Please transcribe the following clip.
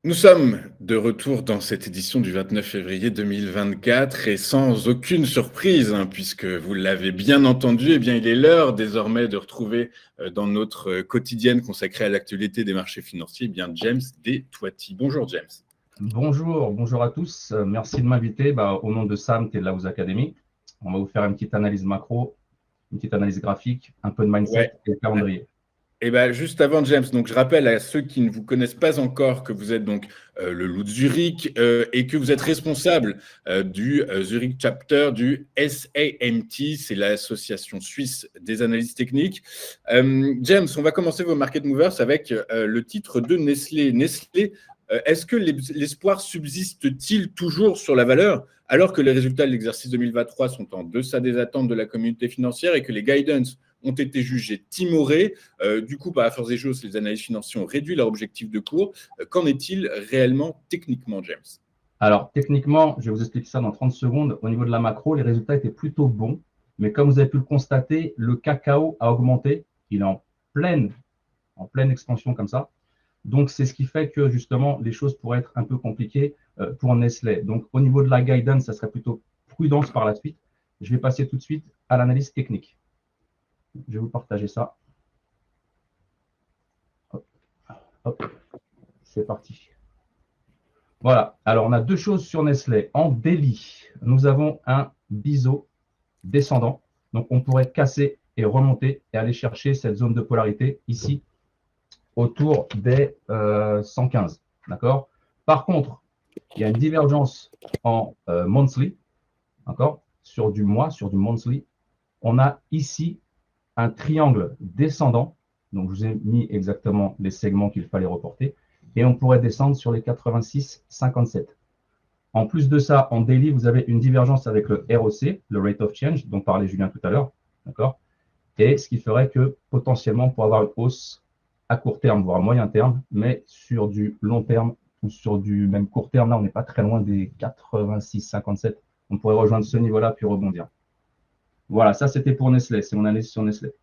Nous sommes de retour dans cette édition du 29 février 2024 et sans aucune surprise, puisque vous l'avez bien entendu, eh bien, il est l'heure désormais de retrouver dans notre quotidienne consacrée à l'actualité des marchés financiers, eh bien, James Destoity. Bonjour James. Bonjour à tous. Merci de m'inviter. Au nom de Sam, et de la House Academy, on va vous faire une petite analyse macro, une petite analyse graphique, un peu de mindset Ouais. et le calendrier. Et ben juste avant James, donc je rappelle à ceux qui ne vous connaissent pas encore que vous êtes donc le loup de Zurich et que vous êtes responsable du Zurich Chapter du SAMT, c'est l'association suisse des analystes techniques. James, on va commencer vos market movers avec le titre de Nestlé. Nestlé, est-ce que l'espoir subsiste-t-il toujours sur la valeur alors que les résultats de l'exercice 2023 sont en deçà des attentes de la communauté financière et que les guidance ont été jugés timorés. Du coup, à force des choses, les analystes financiers ont réduit leur objectif de cours. Qu'en est-il réellement techniquement, James? Alors, techniquement, je vais vous expliquer ça dans 30 secondes. Au niveau de la macro, les résultats étaient plutôt bons. Mais comme vous avez pu le constater, le cacao a augmenté. Il est en pleine expansion comme ça. Donc, c'est ce qui fait que justement, les choses pourraient être un peu compliquées pour Nestlé. Donc, au niveau de la guidance, ça serait plutôt prudence par la suite. Je vais passer tout de suite à l'analyse technique. Je vais vous partager ça. Hop, hop, c'est parti. Voilà. Alors, on a deux choses sur Nestlé. En daily, nous avons un biseau descendant. Donc, on pourrait casser et remonter et aller chercher cette zone de polarité ici autour des 115. D'accord? Par contre, il y a une divergence en monthly, d'accord? Sur du mois, sur du monthly. On a ici un triangle descendant. Donc, je vous ai mis exactement les segments qu'il fallait reporter. Et on pourrait descendre sur les 86,57. En plus de ça, en daily, vous avez une divergence avec le ROC, le rate of change, dont parlait Julien tout à l'heure. D'accord? Et ce qui ferait que potentiellement, on pourrait avoir une hausse à court terme, voire à moyen terme, mais sur du long terme ou sur du même court terme, là, on n'est pas très loin des 86,57. On pourrait rejoindre ce niveau-là puis rebondir. Voilà, ça c'était pour Nestlé, c'est mon analyse sur Nestlé.